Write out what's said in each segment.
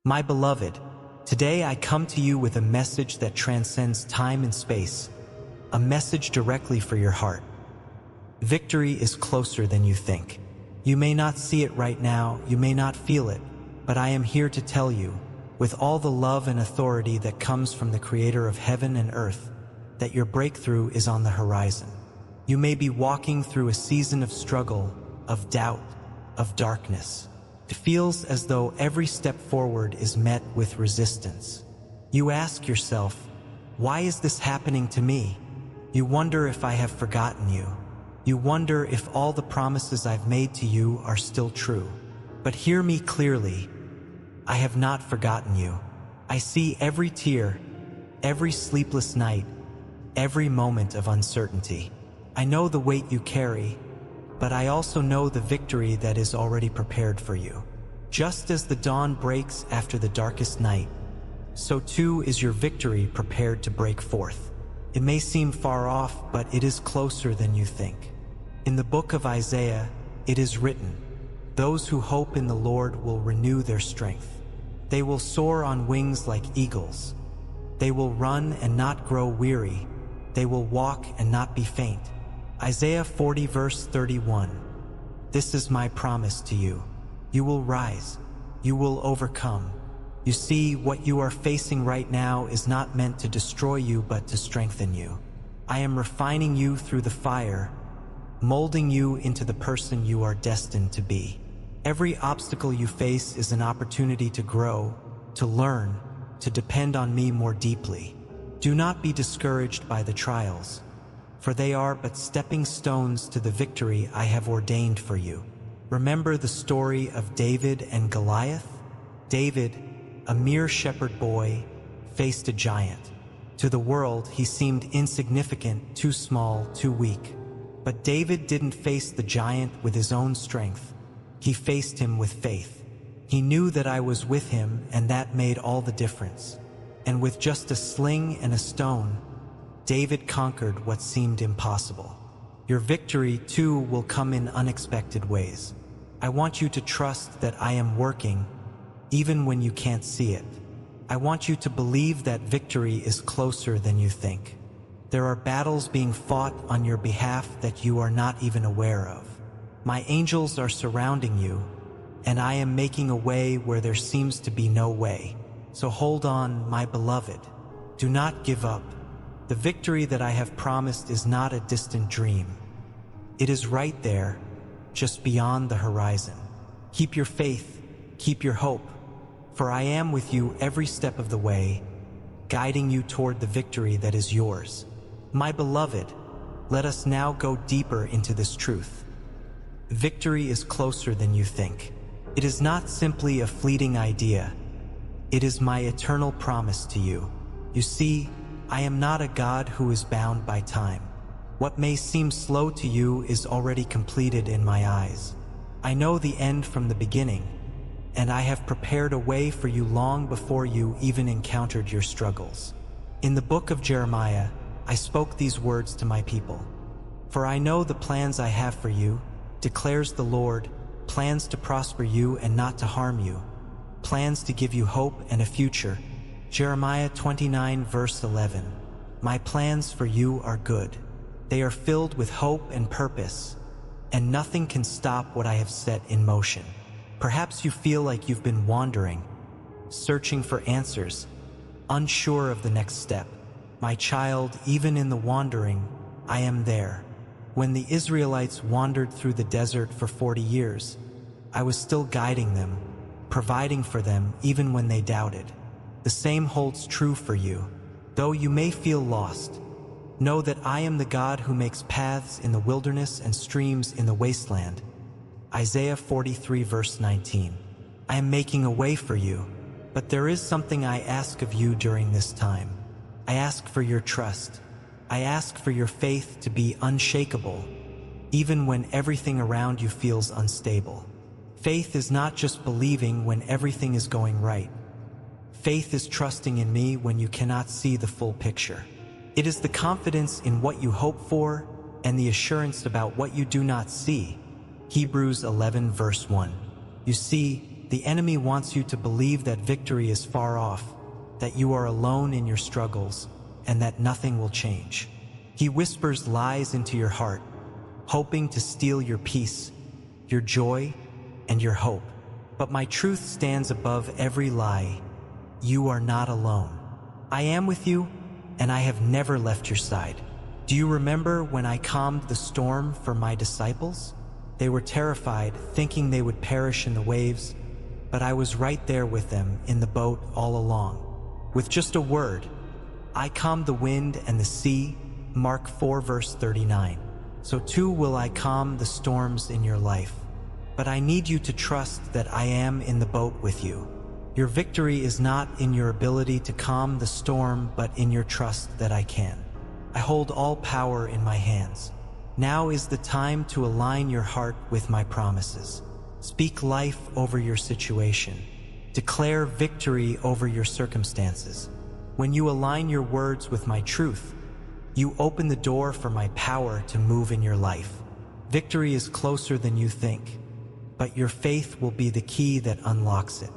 My beloved, today I come to you with a message that transcends time and space, a message directly for your heart. Victory is closer than you think. You may not see it right now, you may not feel it, but I am here to tell you, with all the love and authority that comes from the Creator of heaven and earth, that your breakthrough is on the horizon. You may be walking through a season of struggle, of doubt, of darkness. It feels as though every step forward is met with resistance. You ask yourself, why is this happening to me? You wonder if I have forgotten you. You wonder if all the promises I've made to you are still true. But hear me clearly. I have not forgotten you. I see every tear, every sleepless night, every moment of uncertainty. I know the weight you carry, but I also know the victory that is already prepared for you. Just as the dawn breaks after the darkest night, so too is your victory prepared to break forth. It may seem far off, but it is closer than you think. In the book of Isaiah, it is written, "Those who hope in the Lord will renew their strength. They will soar on wings like eagles. They will run and not grow weary. They will walk and not be faint." Isaiah 40 verse 31. This is my promise to you. You will rise. You will overcome. You see, what you are facing right now is not meant to destroy you, but to strengthen you. I am refining you through the fire, molding you into the person you are destined to be. Every obstacle you face is an opportunity to grow, to learn, to depend on me more deeply. Do not be discouraged by the trials, for they are but stepping stones to the victory I have ordained for you. Remember the story of David and Goliath? David, a mere shepherd boy, faced a giant. To the world, he seemed insignificant, too small, too weak. But David didn't face the giant with his own strength. He faced him with faith. He knew that I was with him, and that made all the difference. And with just a sling and a stone, David conquered what seemed impossible. Your victory, too, will come in unexpected ways. I want you to trust that I am working, even when you can't see it. I want you to believe that victory is closer than you think. There are battles being fought on your behalf that you are not even aware of. My angels are surrounding you, and I am making a way where there seems to be no way. So hold on, my beloved. Do not give up. The victory that I have promised is not a distant dream. It is right there, just beyond the horizon. Keep your faith, keep your hope, for I am with you every step of the way, guiding you toward the victory that is yours. My beloved, let us now go deeper into this truth. Victory is closer than you think. It is not simply a fleeting idea. It is my eternal promise to you. You see, I am not a God who is bound by time. What may seem slow to you is already completed in my eyes. I know the end from the beginning, and I have prepared a way for you long before you even encountered your struggles. In the book of Jeremiah, I spoke these words to my people. "For I know the plans I have for you, declares the Lord, plans to prosper you and not to harm you, plans to give you hope and a future." Jeremiah 29 verse 11. My plans for you are good. They are filled with hope and purpose, and nothing can stop what I have set in motion. Perhaps you feel like you've been wandering, searching for answers, unsure of the next step. My child, even in the wandering, I am there. When the Israelites wandered through the desert for 40 years, I was still guiding them, providing for them even when they doubted. The same holds true for you. Though you may feel lost, know that I am the God who makes paths in the wilderness and streams in the wasteland. Isaiah 43 verse 19. I am making a way for you, but there is something I ask of you during this time. I ask for your trust. I ask for your faith to be unshakable, even when everything around you feels unstable. Faith is not just believing when everything is going right. Faith is trusting in me when you cannot see the full picture. It is the confidence in what you hope for and the assurance about what you do not see. Hebrews 11 verse 1. You see, The enemy wants you to believe that victory is far off, that you are alone in your struggles, and that nothing will change. He whispers lies into your heart, hoping to steal your peace, your joy, and your hope. But my truth stands above every lie. You are not alone. I am with you, and I have never left your side. Do you remember when I calmed the storm for my disciples? They were terrified, thinking they would perish in the waves, but I was right there with them in the boat all along. With just a word, I calmed the wind and the sea, Mark 4 verse 39. So too will I calm the storms in your life. But I need you to trust that I am in the boat with you. Your victory is not in your ability to calm the storm, but in your trust that I can. I hold all power in my hands. Now is the time to align your heart with my promises. Speak life over your situation. Declare victory over your circumstances. When you align your words with my truth, you open the door for my power to move in your life. Victory is closer than you think, but your faith will be the key that unlocks it.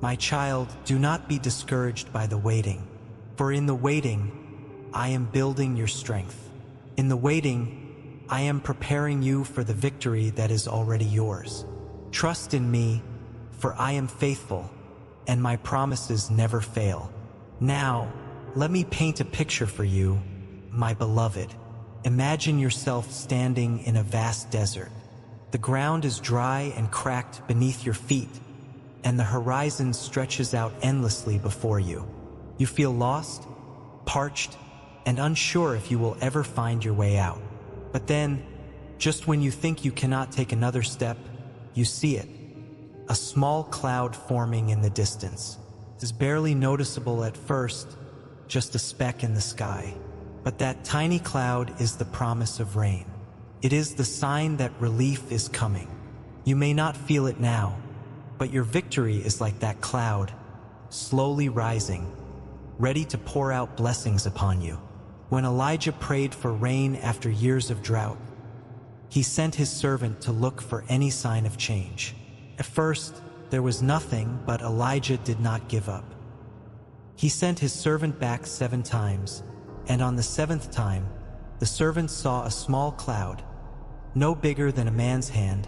My child, do not be discouraged by the waiting, for in the waiting, I am building your strength. In the waiting, I am preparing you for the victory that is already yours. Trust in me, for I am faithful, and my promises never fail. Now, let me paint a picture for you, my beloved. Imagine yourself standing in a vast desert. The ground is dry and cracked beneath your feet, and the horizon stretches out endlessly before you. You feel lost, parched, and unsure if you will ever find your way out. But then, just when you think you cannot take another step, you see it. A small cloud forming in the distance. It is barely noticeable at first, just a speck in the sky. But that tiny cloud is the promise of rain. It is the sign that relief is coming. You may not feel it now, but your victory is like that cloud, slowly rising, ready to pour out blessings upon you. When Elijah prayed for rain after years of drought, he sent his servant to look for any sign of change. At first, there was nothing, but Elijah did not give up. He sent his servant back 7 times, and on the 7th time, the servant saw a small cloud, no bigger than a man's hand,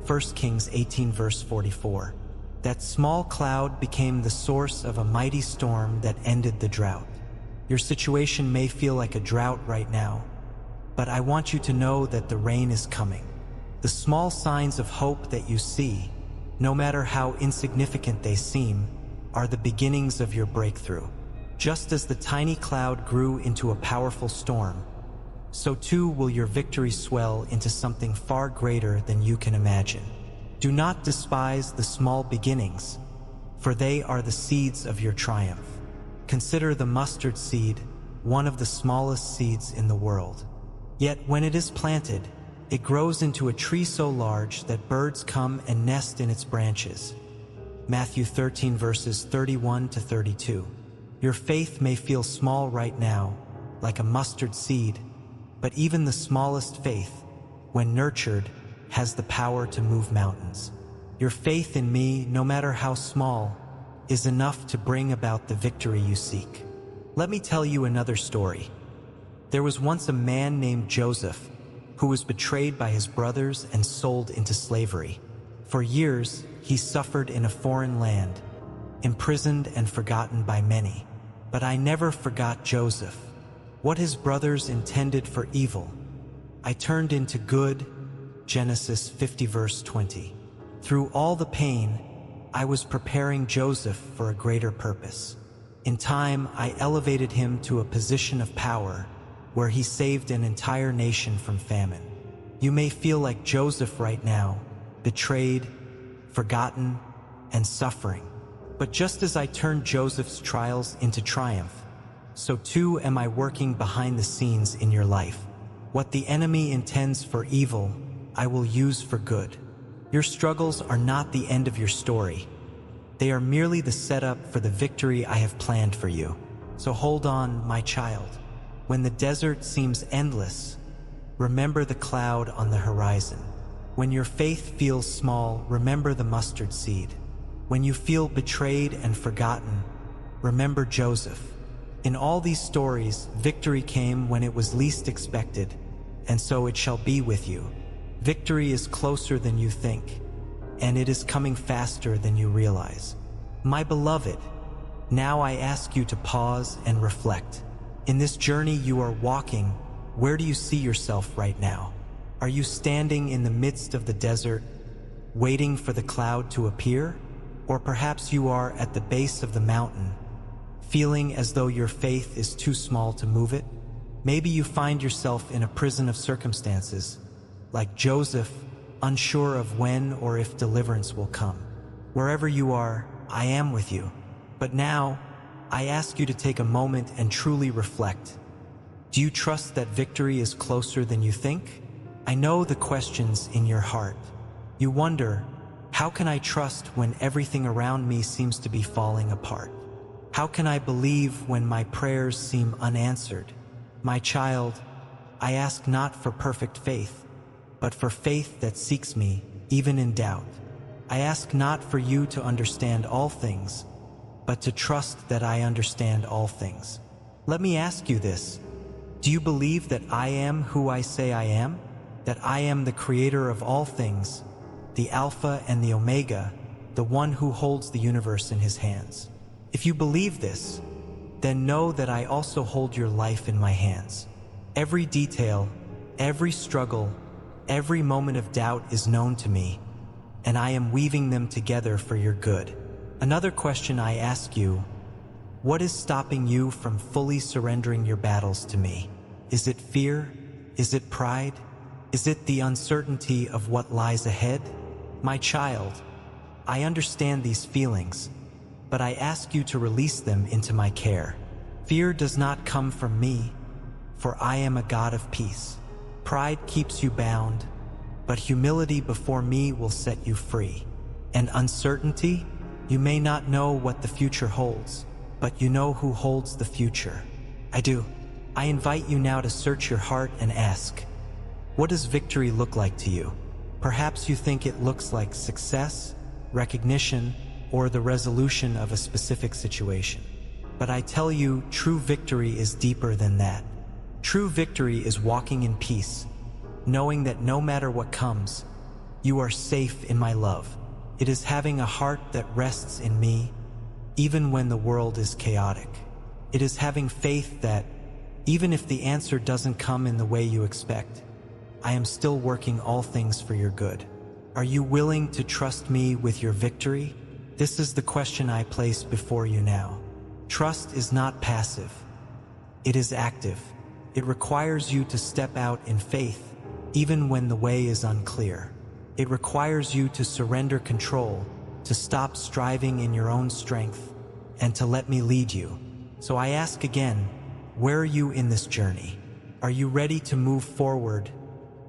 1 Kings 18 verse 44. That small cloud became the source of a mighty storm that ended the drought. Your situation may feel like a drought right now, but I want you to know that the rain is coming. The small signs of hope that you see, no matter how insignificant they seem, are the beginnings of your breakthrough. Just as the tiny cloud grew into a powerful storm, so too will your victory swell into something far greater than you can imagine. Do not despise the small beginnings, for they are the seeds of your triumph. Consider the mustard seed, one of the smallest seeds in the world. Yet when it is planted, it grows into a tree so large that birds come and nest in its branches. Matthew 13 verses 31 to 32. Your faith may feel small right now, like a mustard seed, but even the smallest faith, when nurtured, has the power to move mountains. Your faith in me, no matter how small, is enough to bring about the victory you seek. Let me tell you another story. There was once a man named Joseph who was betrayed by his brothers and sold into slavery. For years, he suffered in a foreign land, imprisoned and forgotten by many. But I never forgot Joseph. What his brothers intended for evil, I turned into good. Genesis 50 verse 20. Through all the pain, I was preparing Joseph for a greater purpose. In time, I elevated him to a position of power where he saved an entire nation from famine. You may feel like Joseph right now, betrayed, forgotten, and suffering. But just as I turned Joseph's trials into triumph, so too am I working behind the scenes in your life. What the enemy intends for evil, I will use for good. Your struggles are not the end of your story. They are merely the setup for the victory I have planned for you. So hold on, my child. When the desert seems endless, remember the cloud on the horizon. When your faith feels small, remember the mustard seed. When you feel betrayed and forgotten, remember Joseph. In all these stories, victory came when it was least expected, and so it shall be with you. Victory is closer than you think, and it is coming faster than you realize. My beloved, now I ask you to pause and reflect. In this journey you are walking, where do you see yourself right now? Are you standing in the midst of the desert, waiting for the cloud to appear? Or perhaps you are at the base of the mountain, feeling as though your faith is too small to move it? Maybe you find yourself in a prison of circumstances, like Joseph, unsure of when or if deliverance will come. Wherever you are, I am with you. But now, I ask you to take a moment and truly reflect. Do you trust that victory is closer than you think? I know the questions in your heart. You wonder, how can I trust when everything around me seems to be falling apart? How can I believe when my prayers seem unanswered? My child, I ask not for perfect faith, but for faith that seeks me, even in doubt. I ask not for you to understand all things, but to trust that I understand all things. Let me ask you this. Do you believe that I am who I say I am? That I am the creator of all things, the Alpha and the Omega, the one who holds the universe in his hands? If you believe this, then know that I also hold your life in my hands. Every detail, every struggle, every moment of doubt is known to me, and I am weaving them together for your good. Another question I ask you, what is stopping you from fully surrendering your battles to me? Is it fear? Is it pride? Is it the uncertainty of what lies ahead? My child, I understand these feelings, but I ask you to release them into my care. Fear does not come from me, for I am a God of peace. Pride keeps you bound, but humility before me will set you free. And uncertainty? You may not know what the future holds, but you know who holds the future. I do. I invite you now to search your heart and ask, what does victory look like to you? Perhaps you think it looks like success, recognition, or the resolution of a specific situation. But I tell you, true victory is deeper than that. True victory is walking in peace, knowing that no matter what comes, you are safe in my love. It is having a heart that rests in me, even when the world is chaotic. It is having faith that, even if the answer doesn't come in the way you expect, I am still working all things for your good. Are you willing to trust me with your victory? This is the question I place before you now. Trust is not passive. It is active. It requires you to step out in faith, even when the way is unclear. It requires you to surrender control, to stop striving in your own strength, and to let me lead you. So I ask again, where are you in this journey? Are you ready to move forward,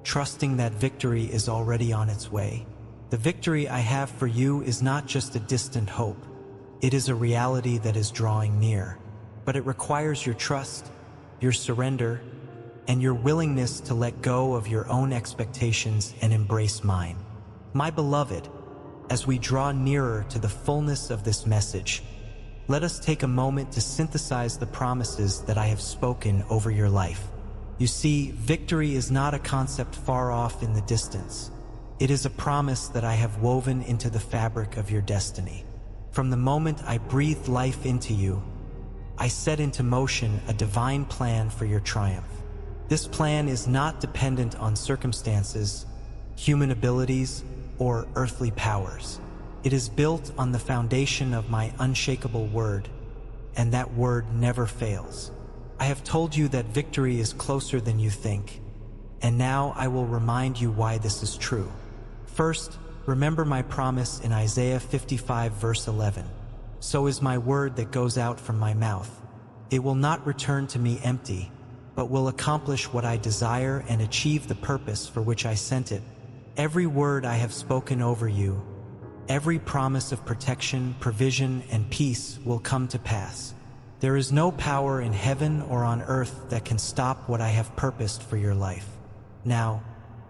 trusting that victory is already on its way? The victory I have for you is not just a distant hope. It is a reality that is drawing near. But it requires your trust, your surrender, and your willingness to let go of your own expectations and embrace mine. My beloved, as we draw nearer to the fullness of this message, let us take a moment to synthesize the promises that I have spoken over your life. You see, victory is not a concept far off in the distance. It is a promise that I have woven into the fabric of your destiny. From the moment I breathed life into you, I set into motion a divine plan for your triumph. This plan is not dependent on circumstances, human abilities, or earthly powers. It is built on the foundation of my unshakable word, and that word never fails. I have told you that victory is closer than you think, and now I will remind you why this is true. First, remember my promise in Isaiah 55 verse 11. So is my word that goes out from my mouth. It will not return to me empty, but will accomplish what I desire and achieve the purpose for which I sent it. Every word I have spoken over you, every promise of protection, provision, and peace will come to pass. There is no power in heaven or on earth that can stop what I have purposed for your life. Now,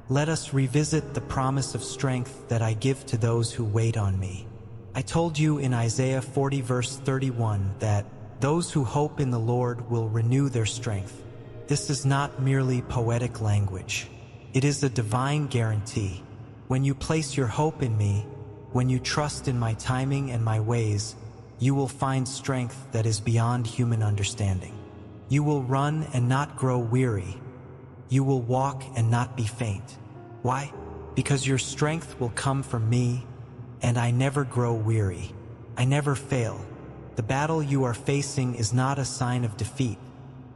let us revisit the promise of strength that I give to those who wait on me. I told you in Isaiah 40 verse 31 that those who hope in the Lord will renew their strength. This is not merely poetic language. It is a divine guarantee. When you place your hope in me, when you trust in my timing and my ways, you will find strength that is beyond human understanding. You will run and not grow weary. You will walk and not be faint. Why? Because your strength will come from me, and I never grow weary. I never fail. The battle you are facing is not a sign of defeat.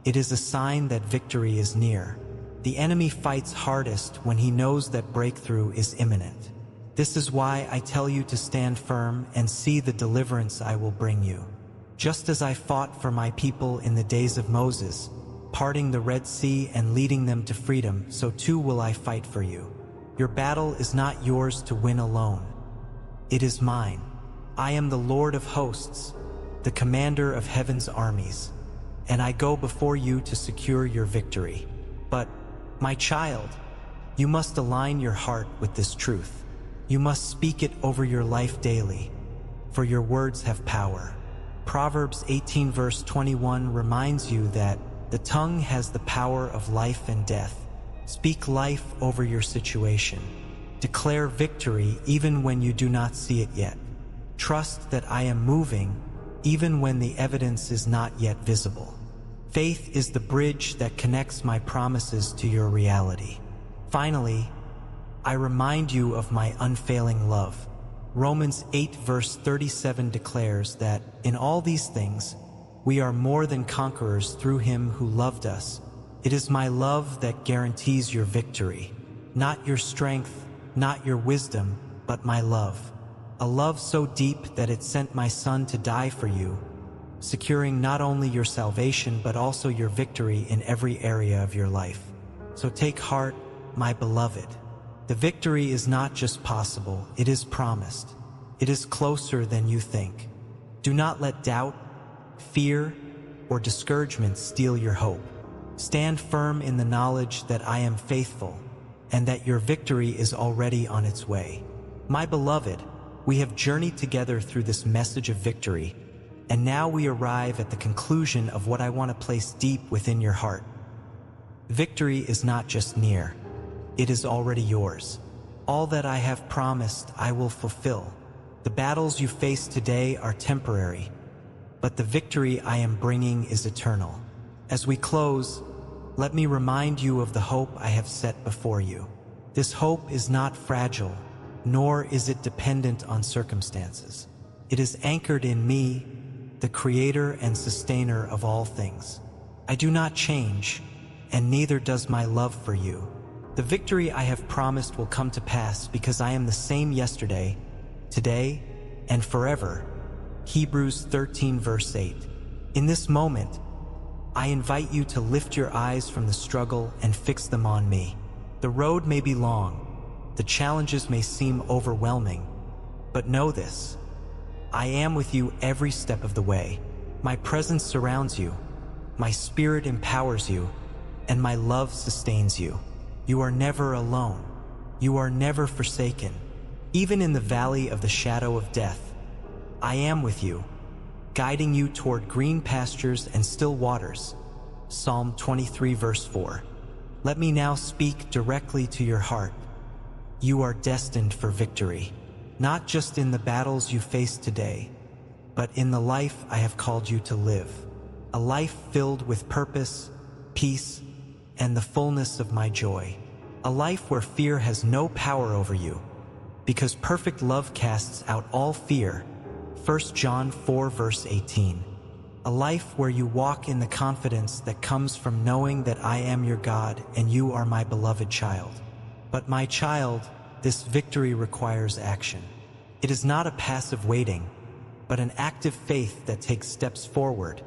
It is a sign that victory is near. The enemy fights hardest when he knows that breakthrough is imminent. This is why I tell you to stand firm and see the deliverance I will bring you. Just as I fought for my people in the days of Moses, parting the Red Sea and leading them to freedom, so too will I fight for you. Your battle is not yours to win alone. It is mine. I am the Lord of hosts, the commander of heaven's armies, and I go before you to secure your victory. But, my child, you must align your heart with this truth. You must speak it over your life daily, for your words have power. Proverbs 18 verse 21 reminds you that the tongue has the power of life and death. Speak life over your situation. Declare victory even when you do not see it yet. Trust that I am moving even when the evidence is not yet visible. Faith is the bridge that connects my promises to your reality. Finally, I remind you of my unfailing love. Romans 8 verse 37 declares that in all these things, we are more than conquerors through him who loved us. It is my love that guarantees your victory. Not your strength, not your wisdom, but my love. A love so deep that it sent my son to die for you, securing not only your salvation but also your victory in every area of your life. So take heart, my beloved. The victory is not just possible, it is promised. It is closer than you think. Do not let doubt, fear, or discouragement steal your hope. Stand firm in the knowledge that I am faithful and that your victory is already on its way. My beloved, we have journeyed together through this message of victory, and now we arrive at the conclusion of what I want to place deep within your heart. Victory is not just near, it is already yours. All that I have promised, I will fulfill. The battles you face today are temporary, but the victory I am bringing is eternal. As we close, let me remind you of the hope I have set before you. This hope is not fragile, nor is it dependent on circumstances. It is anchored in me, the Creator and Sustainer of all things. I do not change, and neither does my love for you. The victory I have promised will come to pass because I am the same yesterday, today, and forever. Hebrews 13 verse 8. In this moment, I invite you to lift your eyes from the struggle and fix them on me. The road may be long, the challenges may seem overwhelming, but know this: I am with you every step of the way. My presence surrounds you, my spirit empowers you, and my love sustains you. You are never alone. You are never forsaken. Even in the valley of the shadow of death, I am with you, guiding you toward green pastures and still waters. Psalm 23 verse 4. Let me now speak directly to your heart. You are destined for victory, not just in the battles you face today, but in the life I have called you to live. A life filled with purpose, peace, and the fullness of my joy. A life where fear has no power over you, because perfect love casts out all fear. 1 John 4 verse 18. A life where you walk in the confidence that comes from knowing that I am your God and you are my beloved child. But my child, this victory requires action. It is not a passive waiting, but an active faith that takes steps forward,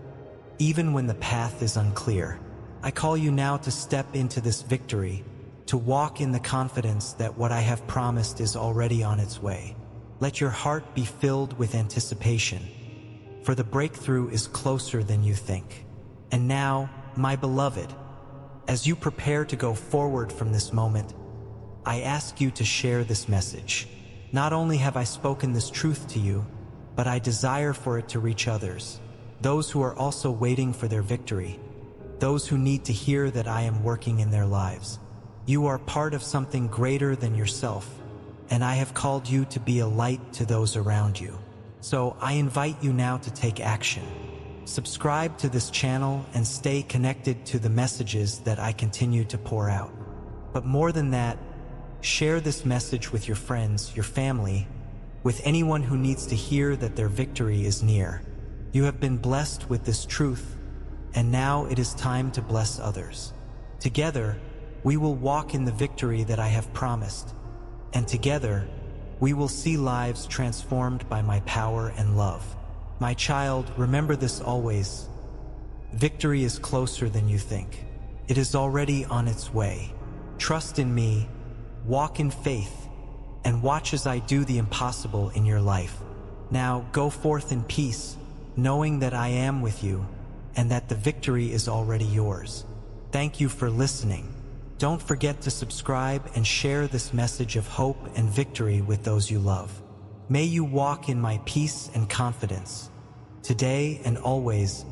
even when the path is unclear. I call you now to step into this victory, to walk in the confidence that what I have promised is already on its way. Let your heart be filled with anticipation, for the breakthrough is closer than you think. And now, my beloved, as you prepare to go forward from this moment, I ask you to share this message. Not only have I spoken this truth to you, but I desire for it to reach others, those who are also waiting for their victory, those who need to hear that I am working in their lives. You are part of something greater than yourself, and I have called you to be a light to those around you. So I invite you now to take action. Subscribe to this channel and stay connected to the messages that I continue to pour out. But more than that, share this message with your friends, your family, with anyone who needs to hear that their victory is near. You have been blessed with this truth, and now it is time to bless others. Together, we will walk in the victory that I have promised, and together, we will see lives transformed by my power and love. My child, remember this always. Victory is closer than you think. It is already on its way. Trust in me, walk in faith, and watch as I do the impossible in your life. Now go forth in peace, knowing that I am with you, and that the victory is already yours. Thank you for listening. Don't forget to subscribe and share this message of hope and victory with those you love. May you walk in my peace and confidence, today and always,